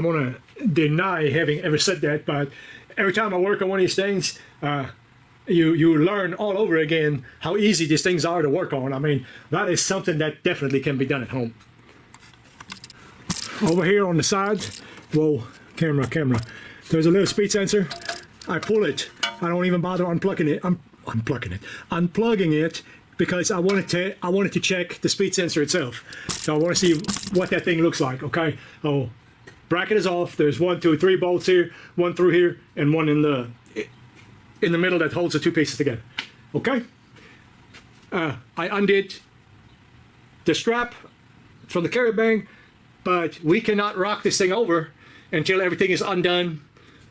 I'm gonna deny having ever said that, but every time I work on one of these things, you learn all over again how easy these things are to work on. I mean, that is something that definitely can be done at home. Over here on the side, whoa, camera. There's a little speed sensor. I pull it. I don't even bother unplugging it because I wanted to check the speed sensor itself. So I want to see what that thing looks like. Okay. Oh, bracket is off. There's 1, 2, 3 bolts here, one through here, and one in the middle that holds the two pieces together. Okay. I undid the strap from the carrier bang, but we cannot rock this thing over until everything is undone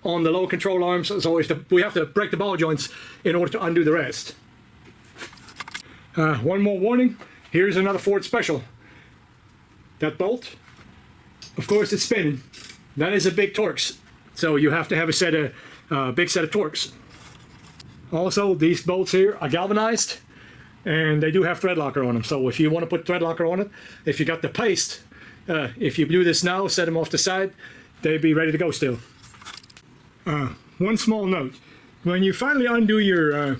on the lower control arms. So we have to break the ball joints in order to undo the rest. One more warning. Here's another Ford special. That bolt, of course, it's spinning. That is a big Torx. So you have to have a big set of Torx. Also, these bolts here are galvanized, and they do have thread locker on them. So if you want to put thread locker on it, if you got the paste, if you do this now, set them off the side, they'd be ready to go still. One small note: when you finally undo your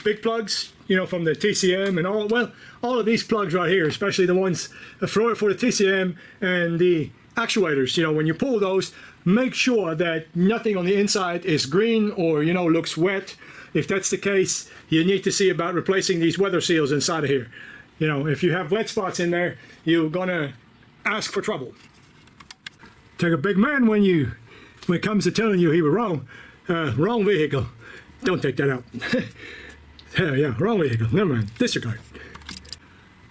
big plugs, from the TCM and all of these plugs right here, especially the ones for the TCM and the actuators, when you pull those, make sure that nothing on the inside is green or looks wet. If that's the case, you need to see about replacing these weather seals inside of here. If you have wet spots in there, you're gonna ask for trouble. Take a big man when it comes to telling you he was wrong. Wrong vehicle. Don't take that out. Yeah, wrong vehicle. Never mind. Disregard.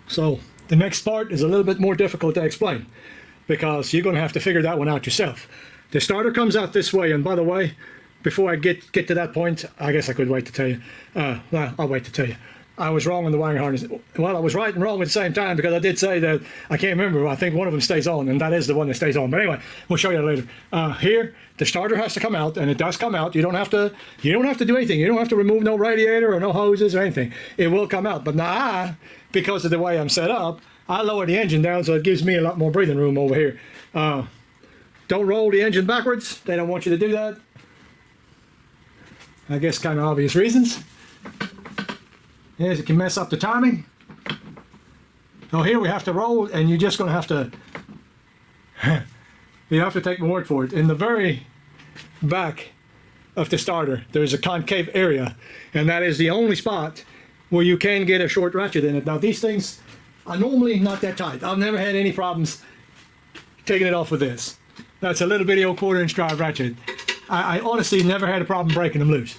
So the next part is a little bit more difficult to explain because you're going to have to figure that one out yourself. The starter comes out this way, and by the way, before I get to that point, I guess I could wait to tell you. Well, I'll wait to tell you. I was wrong on the wiring harness. Well, I was right and wrong at the same time because I did say that I can't remember. I think one of them stays on, and that is the one that stays on. But anyway, we'll show you that later. Here, the starter has to come out, and it does come out. You don't have to do anything. You don't have to remove no radiator or no hoses or anything. It will come out. But now, because of the way I'm set up, I lower the engine down so it gives me a lot more breathing room over here. Don't roll the engine backwards. They don't want you to do that. I guess kind of obvious reasons. Yes, it can mess up the timing. So here we have to roll, and you're just going to have to, you have to take my word for it. In the very back of the starter, there's a concave area, and that is the only spot where you can get a short ratchet in it. Now these things are normally not that tight. I've never had any problems taking it off with this. That's a little bitty old 1/4" drive ratchet. I honestly never had a problem breaking them loose.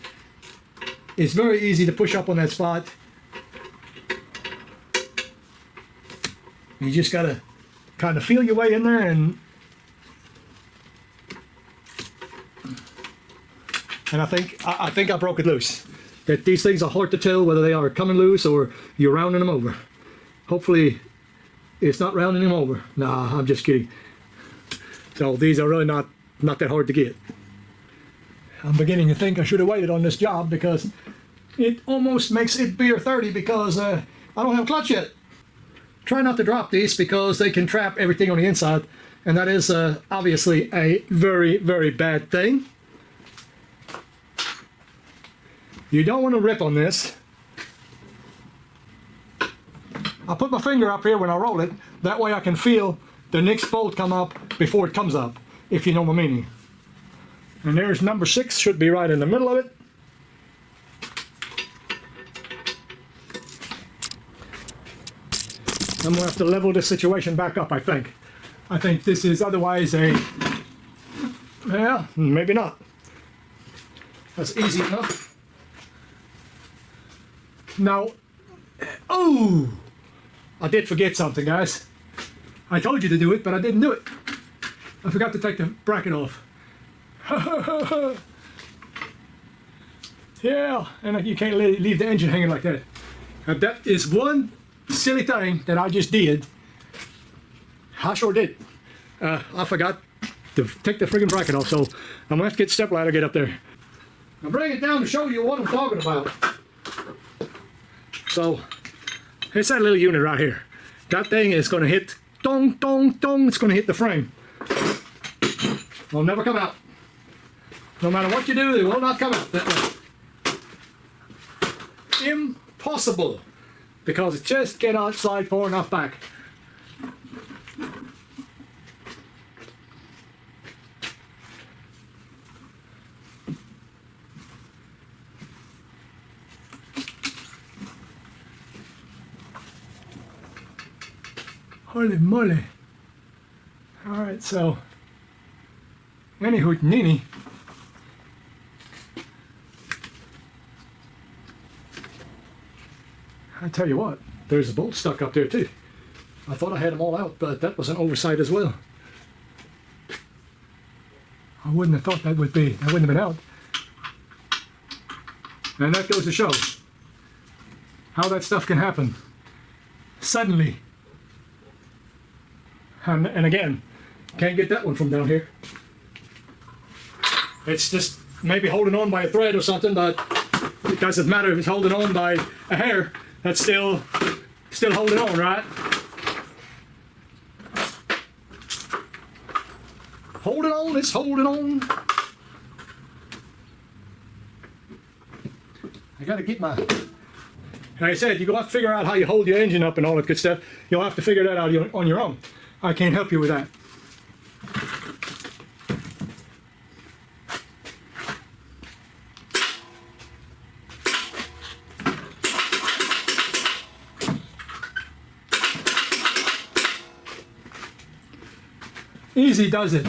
It's very easy to push up on that spot. You just gotta kind of feel your way in there, and I think I broke it loose. That these things are hard to tell whether they are coming loose or you're rounding them over. Hopefully it's not rounding them over. Nah, I'm just kidding. So these are really not that hard to get. I'm beginning to think I should have waited on this job because it almost makes it beer 30 because I don't have a clutch yet. Try not to drop these because they can trap everything on the inside, and that is obviously a very, very bad thing. You don't want to rip on this. I put my finger up here when I roll it. That way I can feel the next bolt come up before it comes up, if you know my meaning. And there's number 6, should be right in the middle of it. I'm going to have to level this situation back up, I think. I think this is otherwise well, maybe not. That's easy enough. Now, oh, I did forget something, guys. I told you to do it, but I didn't do it. I forgot to take the bracket off. Yeah, and you can't leave the engine hanging like that. Now that is one silly thing that I just did. I sure did. I forgot to take the friggin' bracket off, so I'm gonna have to get step ladder, get up there. I'll bring it down to show you what I'm talking about. So, it's that little unit right here. That thing is gonna hit, dong, dong, dong, it's gonna hit the frame. Will never come out. No matter what you do, they will not come out that way. Impossible. Because it just cannot slide far enough back. Holy moly. Alright, so any hootenini. I tell you what, there's a bolt stuck up there too. I thought I had them all out, but that was an oversight as well. I wouldn't have thought that wouldn't have been out. And that goes to show how that stuff can happen suddenly. And again, can't get that one from down here. It's just maybe holding on by a thread or something, but it doesn't matter if it's holding on by a hair. That's still holding on, right? Holding on, it's holding on. I gotta get my... Like I said, you're gonna have to figure out how you hold your engine up and all that good stuff. You'll have to figure that out on your own. I can't help you with that. Easy does it.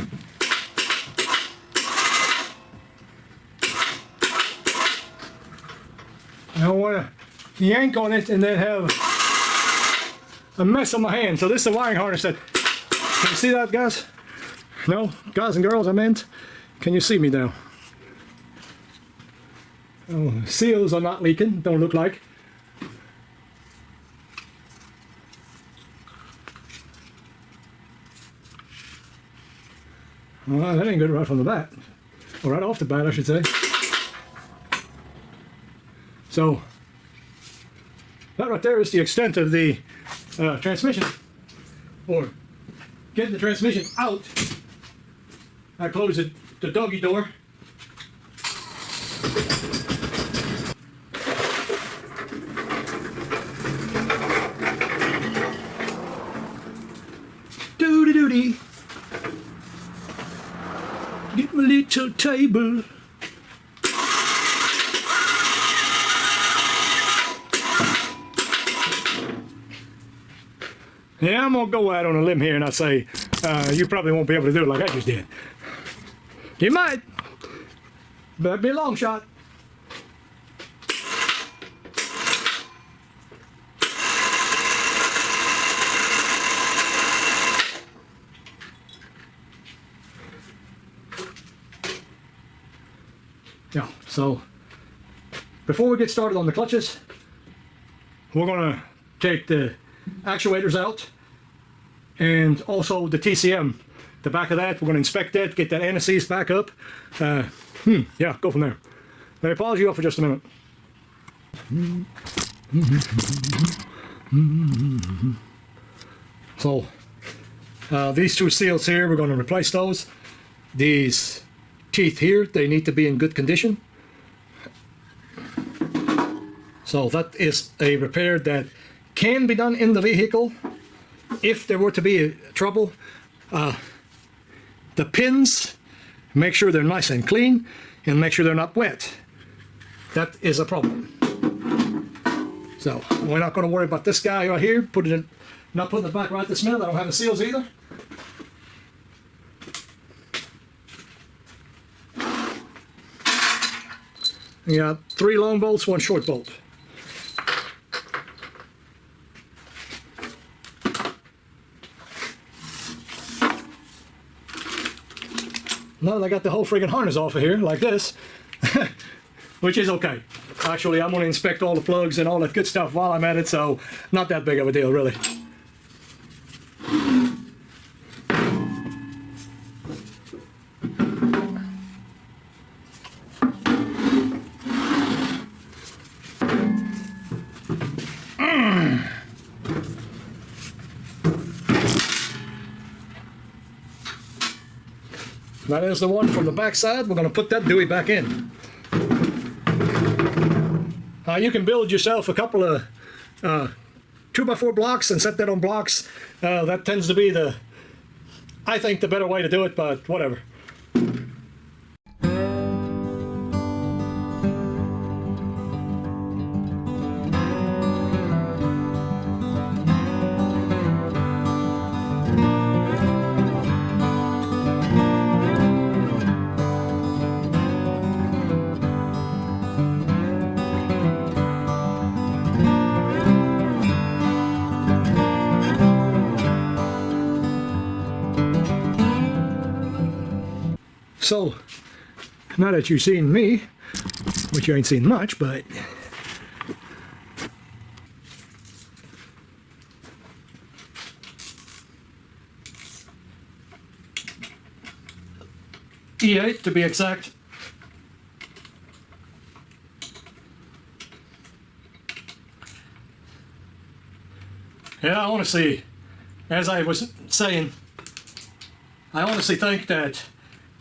I don't want to yank on it and then have a mess on my hand. So this is the wiring harness that, can you see that, guys? No? Guys and girls, I meant. Can you see me now? Oh, seals are not leaking, don't look like. Well, that ain't good right from the bat. Or right off the bat, I should say. So, that right there is the extent of the transmission. Or getting the transmission out. I close the doggy door. Doody-doody. Get my little table. Yeah, I'm gonna go out on a limb here and I say, you probably won't be able to do it like I just did. You might, but that'd be a long shot. Yeah, so before we get started on the clutches, we're gonna take the actuators out and also the TCM. The back of that, we're gonna inspect that, get that anti-seize back up. Yeah, go from there. Let me pause you off for just a minute. So these two seals here, we're gonna replace those. These teeth here, they need to be in good condition. So that is a repair that can be done in the vehicle if there were to be trouble. The pins, make sure they're nice and clean and make sure they're not wet. That is a problem. So we're not going to worry about this guy right here. Not putting it back right this minute. I don't have the seals either. You got 3 long bolts, 1 short bolt. Now that I got the whole friggin' harness off of here, like this, which is okay. Actually, I'm going to inspect all the plugs and all that good stuff while I'm at it, so not that big of a deal, really. That is the one from the back side. We're going to put that Dewey back in. You can build yourself a couple of 2x4 blocks and set that on blocks. That tends to be I think, the better way to do it, but whatever. So, now that you've seen me, which you ain't seen much, but E8 to be exact. Yeah, honestly, as I was saying, I honestly think that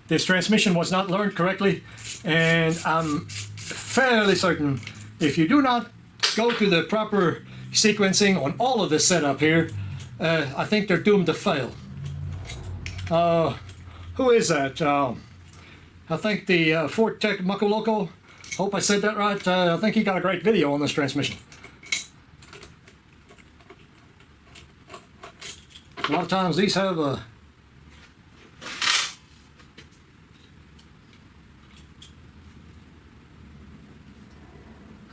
this transmission was not learned correctly, and I'm fairly certain if you do not go through the proper sequencing on all of this setup here, I think they're doomed to fail. Who is that? I think the Ford Tech Mucko Loco. Hope I said that right. I think he got a great video on this transmission. A lot of times these have a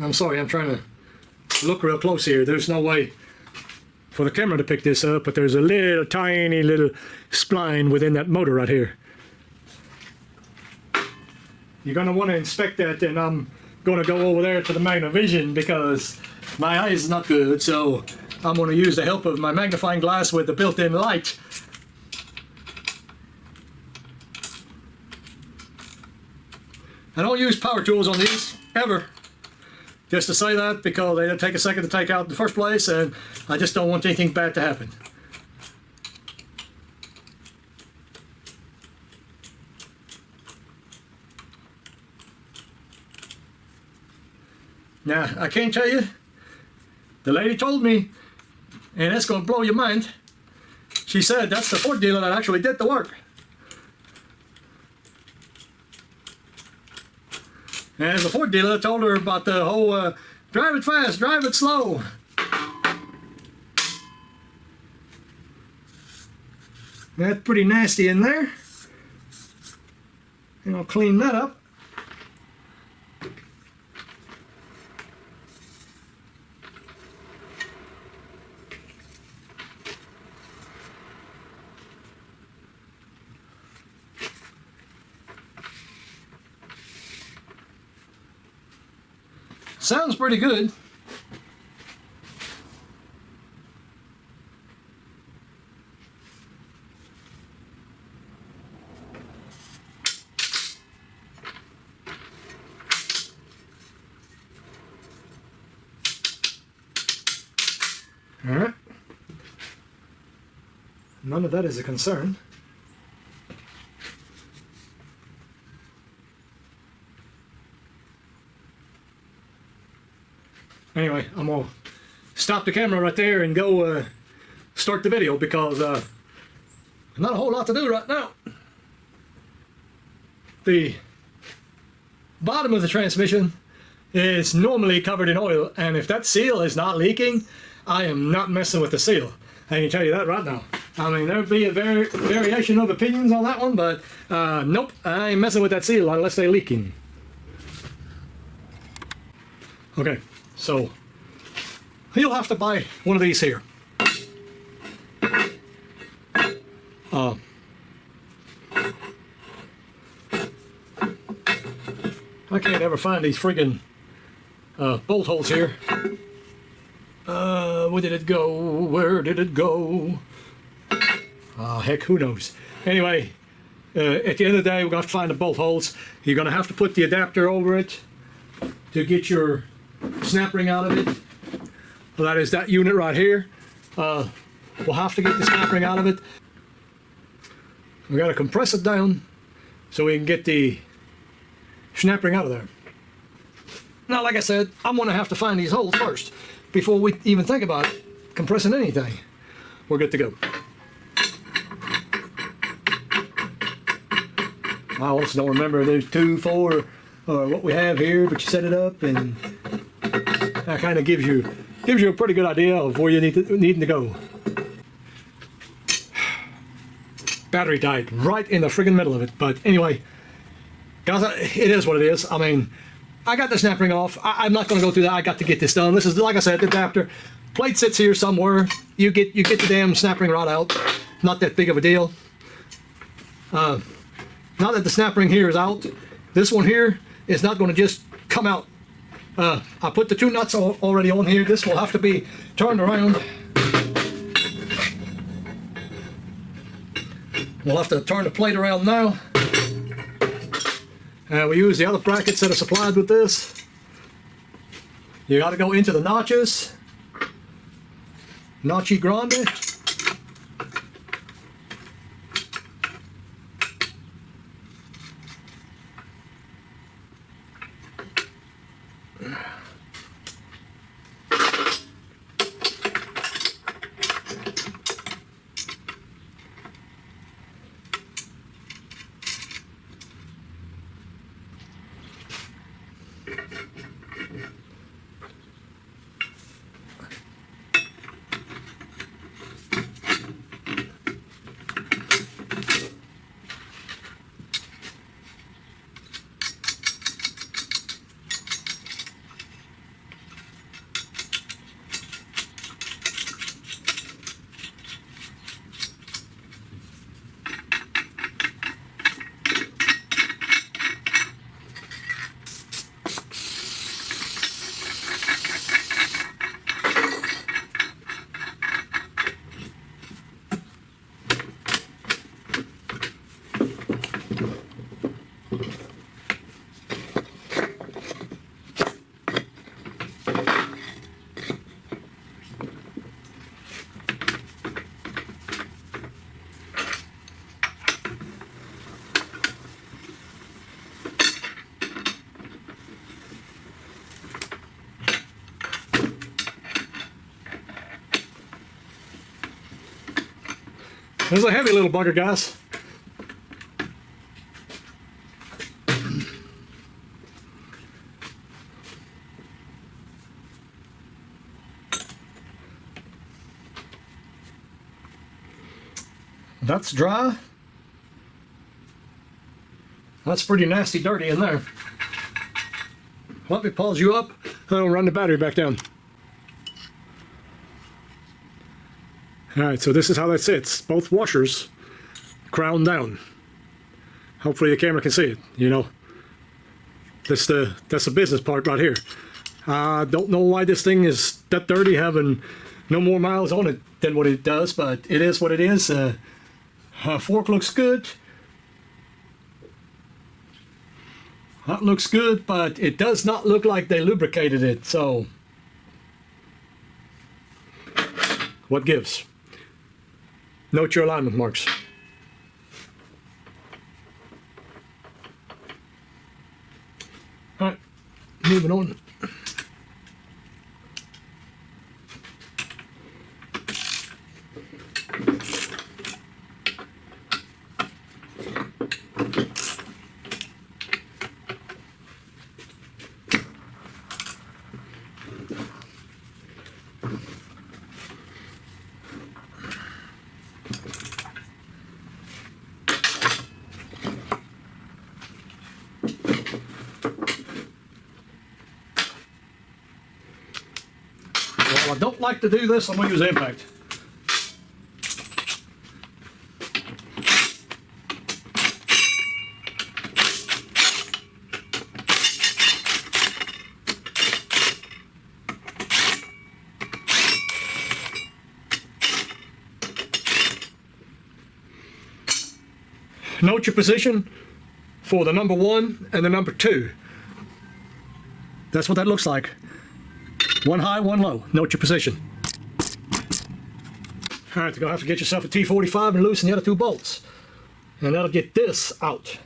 I'm sorry, I'm trying to look real close here. There's no way for the camera to pick this up, but there's a little tiny little spline within that motor right here. You're going to want to inspect that, and I'm going to go over there to the Magnavision because my eye is not good, so I'm going to use the help of my magnifying glass with the built-in light. I don't use power tools on these, ever. Just to say that because they take a second to take out in the first place, and I just don't want anything bad to happen. Now, I can't tell you, the lady told me, and it's going to blow your mind, she said that's the Ford dealer that actually did the work. And the Ford dealer told her about the whole drive it fast, drive it slow. That's pretty nasty in there. And I'll clean that up. Sounds pretty good. All right. None of that is a concern. Anyway, I'm going to stop the camera right there and go start the video because not a whole lot to do right now. The bottom of the transmission is normally covered in oil, and if that seal is not leaking, I am not messing with the seal. I can tell you that right now. I mean, there'll be a variation of opinions on that one, but nope, I ain't messing with that seal unless they're leaking. Okay. So, you'll have to buy one of these here. I can't ever find these friggin' bolt holes here. Where did it go? Where did it go? Heck, who knows? Anyway, at the end of the day, we're going to have to find the bolt holes. You're going to have to put the adapter over it to get your snap ring out of it. Well, that is that unit right here. We'll have to get the snap ring out of it. We got to compress it down so we can get the snap ring out of there. Now, like I said, I'm going to have to find these holes first before we even think about compressing anything. We're good to go. I also don't remember there's 2, 4, or what we have here, but you set it up and that kind of gives you a pretty good idea of where you need to go. Battery died right in the friggin' middle of it, but anyway, guys, it is what it is. I mean, I got the snap ring off. I'm not going to go through that. I got to get this done. This is, like I said, the adapter. Plate sits here somewhere. You get the damn snap ring rod out. Not that big of a deal. Now that the snap ring here is out, this one here is not going to just come out. I put the 2 nuts already on here. This will have to be turned around. We'll have to turn the plate around now. We use the other brackets that are supplied with this. You got to go into the notches. Notchy grande. This is a heavy little bugger, guys. That's dry. That's pretty nasty dirty in there. Let me pause you up and I'll run the battery back down. Alright, so this is how that sits. Both washers crowned down. Hopefully the camera can see it, you know. That's the business part right here. I don't know why this thing is that dirty, having no more miles on it than what it does, but it is what it is. Fork looks good. That looks good, but it does not look like they lubricated it, so what gives? Note your alignment marks. All right, moving on. Well, I don't like to do this, I'm going to use impact. Note your position for the number 1 and the number 2. That's what that looks like. One high, one low. Note your position. All right, you're gonna have to get yourself a T45 and loosen the other 2 bolts. And that'll get this out.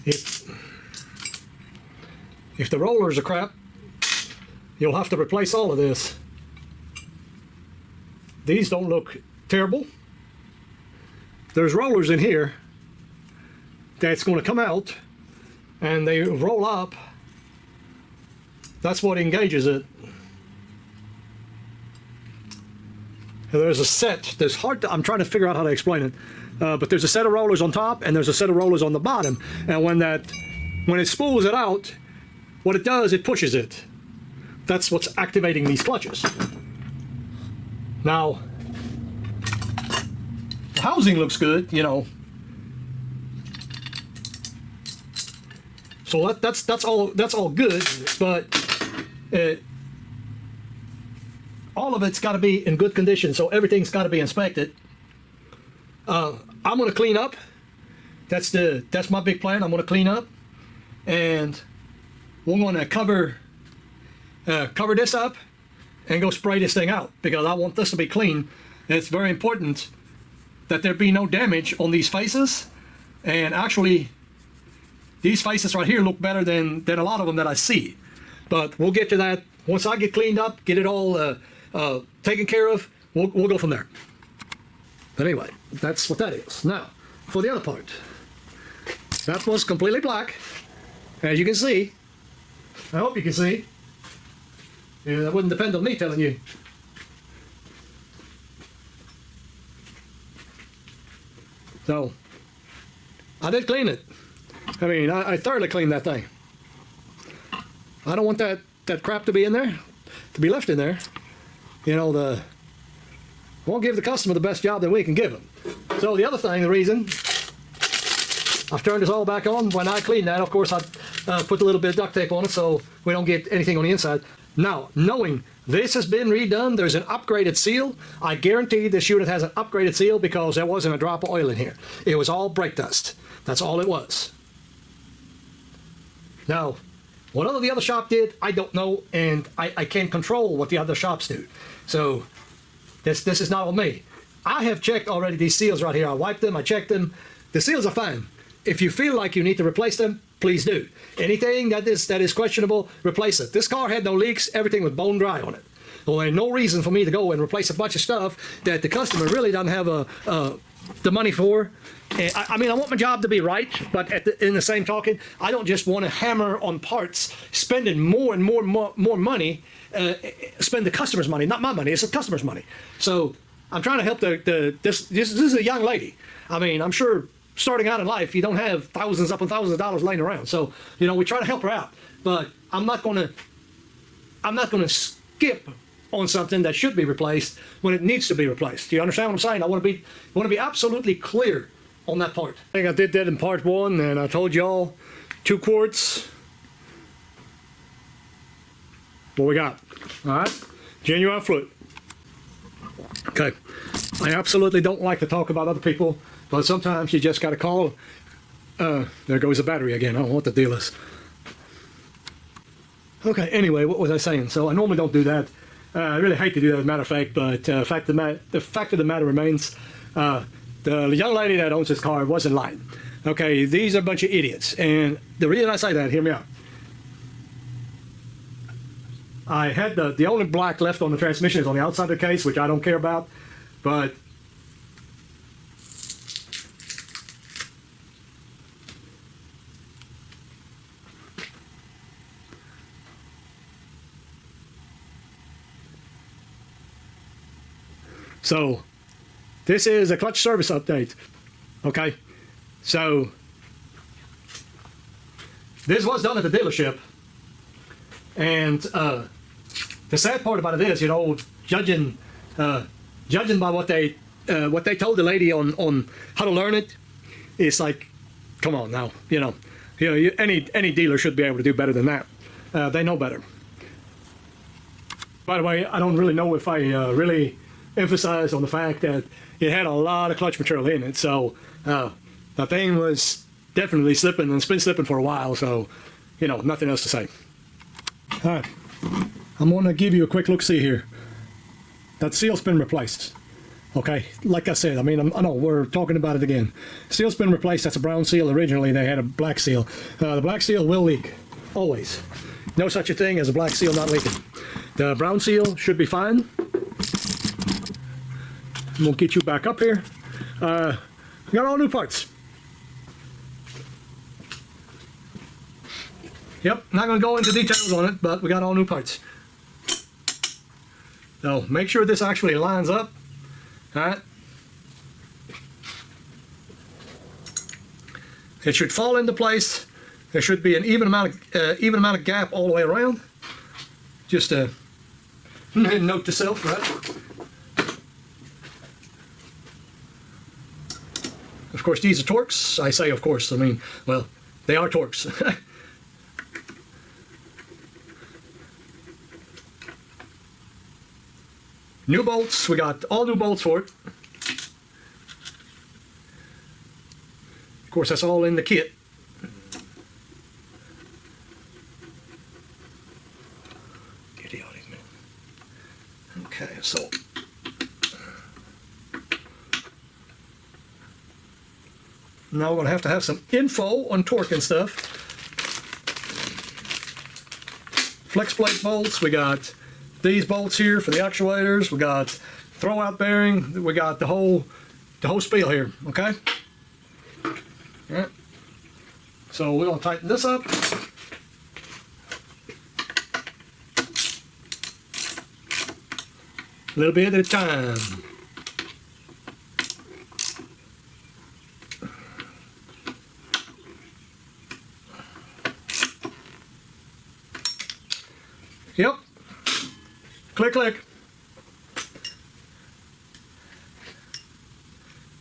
if the rollers are crap, you'll have to replace all of this. These don't look terrible. There's rollers in here that's going to come out and they roll up. That's what engages it. There's a set. There's I'm trying to figure out how to explain it. But there's a set of rollers on top and there's a set of rollers on the bottom. And when it spools it out, what it does, it pushes it. That's what's activating these clutches. Now, the housing looks good, you know. So that's all good, but all of it's got to be in good condition. So everything's got to be inspected. I'm going to clean up. That's my big plan. I'm going to clean up, and we're going to cover this up and go spray this thing out, because I want this to be clean. It's very important that there be no damage on these faces. And actually, these faces right here look better than a lot of them that I see. But we'll get to that once I get cleaned up, get it all taken care of. We'll go from there. But anyway, that's what that is. Now, for the other part, that was completely black, as you can see. I hope you can see. Yeah, that wouldn't depend on me telling you. So, I did clean it. I mean, I thoroughly cleaned that thing. I don't want that crap to be in there, to be left in there. You know, won't give the customer the best job that we can give them. So the other thing, the reason I've turned this all back on, when I cleaned that, of course, I put a little bit of duct tape on it so we don't get anything on the inside. Now, knowing this has been redone, there's an upgraded seal. I guarantee this unit has an upgraded seal because there wasn't a drop of oil in here. It was all brake dust. That's all it was. Now, what the other shop did, I don't know, and I can't control what the other shops do. So, this is not on me. I have checked already these seals right here. I wiped them, I checked them. The seals are fine. If you feel like you need to replace them, please do. Anything that is questionable, replace it. This car had no leaks, everything was bone dry on it. Well, there's no reason for me to go and replace a bunch of stuff that the customer really doesn't have the money for. And I mean, I want my job to be right, but in the same talking, I don't just want to hammer on parts, spending more and more money, spend the customer's money, not my money, it's the customer's money. So I'm trying to help this is a young lady. I mean, I'm sure starting out in life, you don't have thousands upon thousands of dollars laying around. So, you know, we try to help her out, but I'm not going to skip on something that should be replaced when it needs to be replaced. Do you understand what I'm saying? I want to be absolutely clear on that part. I think I did that in part 1, and I told y'all 2 quarts. What we got? All right, genuine fluid. Okay, I absolutely don't like to talk about other people, but sometimes you just got to call. There goes the battery again. I don't know what the deal is. Okay, anyway, what was I saying? So I normally don't do that. I really hate to do that, as a matter of fact, but the fact of the matter remains, the young lady that owns this car wasn't lying. Okay, these are a bunch of idiots, and the reason I say that, hear me out. I had the only black left on the transmission is on the outside of the case, which I don't care about, but so this is a clutch service update. Okay, so this was done at the dealership, and the sad part about it is, you know, judging by what they told the lady on how to learn it, it's like, come on now, you know, any dealer should be able to do better than that. They know better. By the way, I don't really know if I really emphasized on the fact that it had a lot of clutch material in it, so the thing was definitely slipping, and it's been slipping for a while, so, you know, nothing else to say. All right, I'm going to give you a quick look-see here. That seal's been replaced. Okay, like I said, I mean, I know we're talking about it again. Seal's been replaced. That's a brown seal. Originally, they had a black seal. The black seal will leak, always. No such a thing as a black seal not leaking. The brown seal should be fine. We'll get you back up here. We got all new parts. Yep, not going to go into details on it, but we got all new parts. So make sure this actually lines up. All right. It should fall into place. There should be an even amount of gap all the way around. Just a note to self, right? Of course, these are Torx. I say, of course. I mean, well, they are Torx. New bolts. We got all new bolts for it. Of course, that's all in the kit. Idiotic, man. Okay, so now we're going to have some info on torque and stuff. Flex plate bolts. We got these bolts here for the actuators. We got throwout bearing. We got the whole spiel here. Okay. All right. So we're gonna tighten this up. A little bit at a time. Yep. Click, click.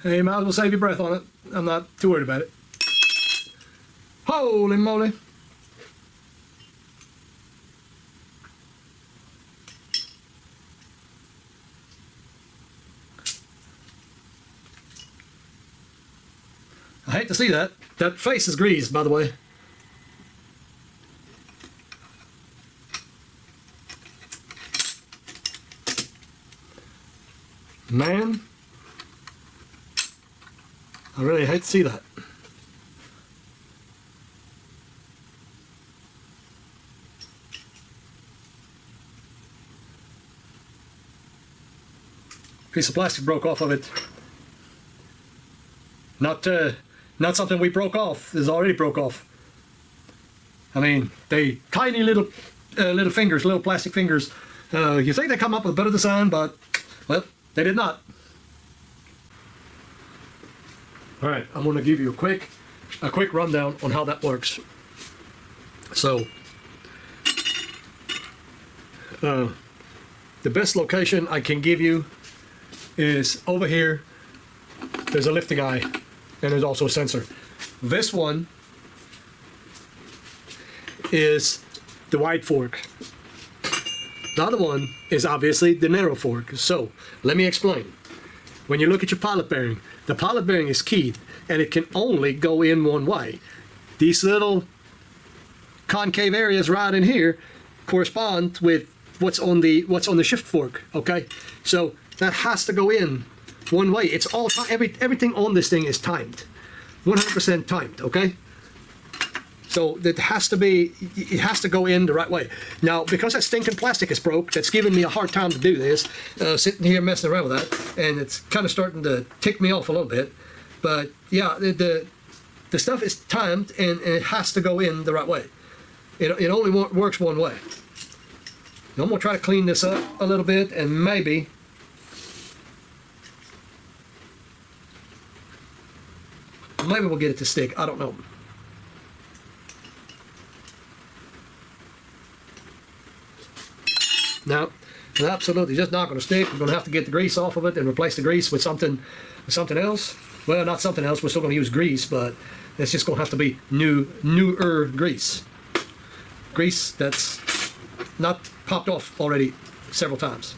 Hey, you might as well save your breath on it. I'm not too worried about it. Holy moly. I hate to see that. That face is greased, by the way. Man, I really hate to see that. Piece of plastic broke off of it. Not something we broke off. This already broke off. I mean, they tiny little fingers, little plastic fingers. You think they come up with a better design, but well, they did not. All right, I'm going to give you a quick rundown on how that works. So, the best location I can give you is over here. There's a lifting eye, and there's also a sensor. This one is the wide fork. The other one is obviously the narrow fork. So let me explain. When you look at your pilot bearing, the pilot bearing is keyed and it can only go in one way. These little concave areas right in here correspond with what's on the shift fork. Okay, so that has to go in one way. It's all everything on this thing is timed, 100% timed. Okay. So it has to go in the right way. Now, because that stinking plastic is broke, that's giving me a hard time to do this, sitting here messing around with that, and it's kind of starting to tick me off a little bit. But yeah, the stuff is timed, and it has to go in the right way. It only works one way. Now, I'm gonna try to clean this up a little bit, and maybe we'll get it to stick. I don't know. No, it's absolutely just not going to stick. We're going to have to get the grease off of it and replace the grease with something else. Well, not something else. We're still going to use grease, but it's just going to have to be newer grease. Grease that's not popped off already several times.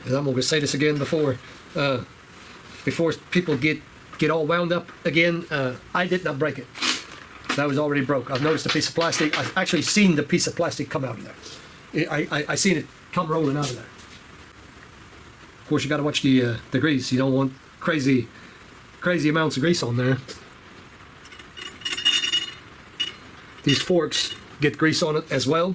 And I'm going to say this again before people get all wound up again. I did not break it. That was already broke. I've noticed a piece of plastic. I've actually seen the piece of plastic come out of there. I seen it come rolling out of there. Of course, you got to watch the grease. You don't want crazy amounts of grease on there. These forks get grease on it as well.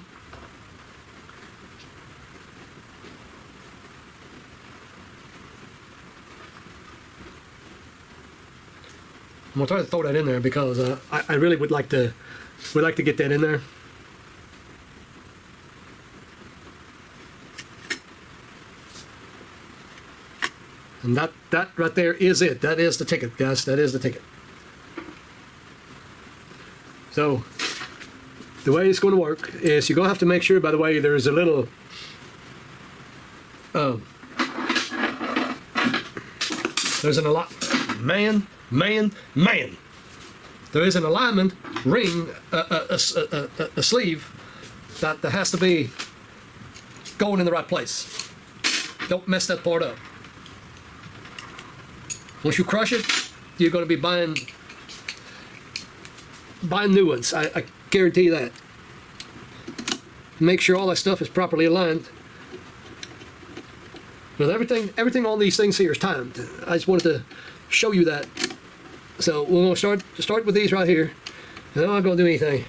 I'm gonna try to throw that in there because I really would like to get that in there. And that right there is it. That is the ticket, guys. That is the ticket. So the way it's going to work is you're going to have to make sure, by the way, there's a little there's an alignment. There is an alignment ring, a sleeve that has to be going in the right place. Don't mess that part up. Once you crush it, you're going to be buying new ones. I guarantee you that. Make sure all that stuff is properly aligned. But everything on these things here is timed. I just wanted to show you that. So we're going to start with these right here. And I'm not going to do anything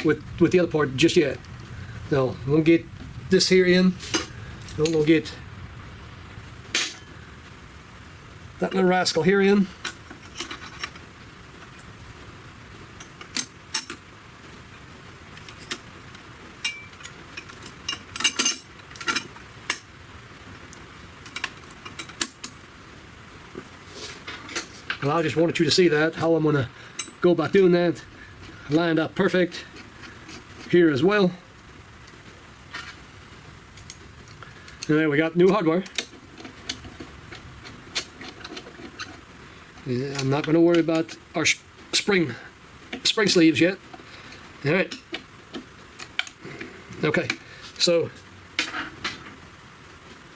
with the other part just yet. No, I'm going to get this here in. I'm going to get that little rascal here in. Well, I just wanted you to see that, how I'm going to go about doing that. Lined up perfect here as well. And then we got new hardware. Yeah, I'm not going to worry about our spring sleeves yet. All right. Okay, so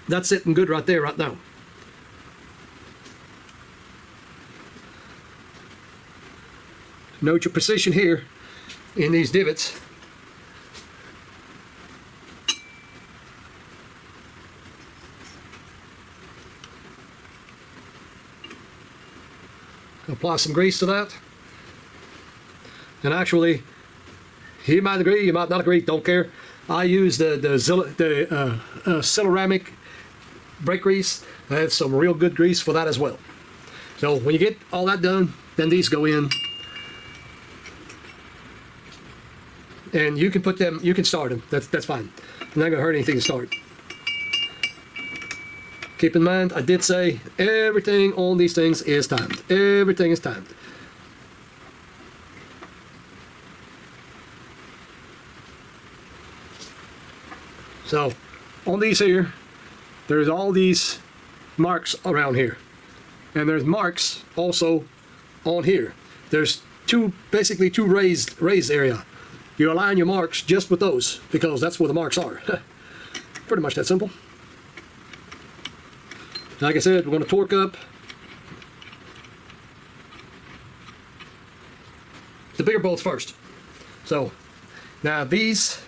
that's sitting good right there right now. Note your position here in these divots. Apply some grease to that. And actually, you might agree, you might not agree, don't care. I use the ceramic brake grease. That's some real good grease for that as well. So when you get all that done, then these go in. And you can put them, you can start them. That's fine. Not going to hurt anything to start. Keep in mind, I did say everything on these things is timed. Everything is timed. So, on these here, there's all these marks around here. And there's marks also on here. There's basically two raised area. You align your marks just with those because that's where the marks are. Pretty much that simple. Like I said, we're going to torque up the bigger bolts first. So now these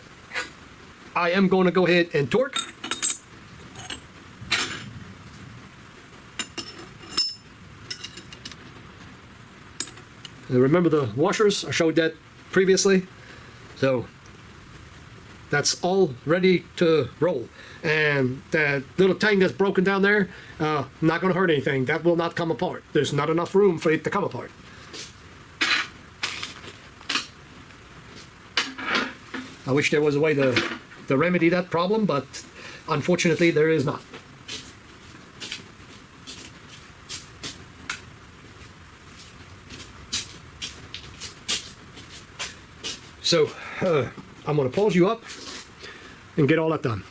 I am going to go ahead and torque. And remember the washers, I showed that previously. So that's all ready to roll. And that little tank that's broken down there, not going to hurt anything. That will not come apart. There's not enough room for it to come apart. I wish there was a way to remedy that problem, but unfortunately there is not. So I'm going to pause you up and get all that done.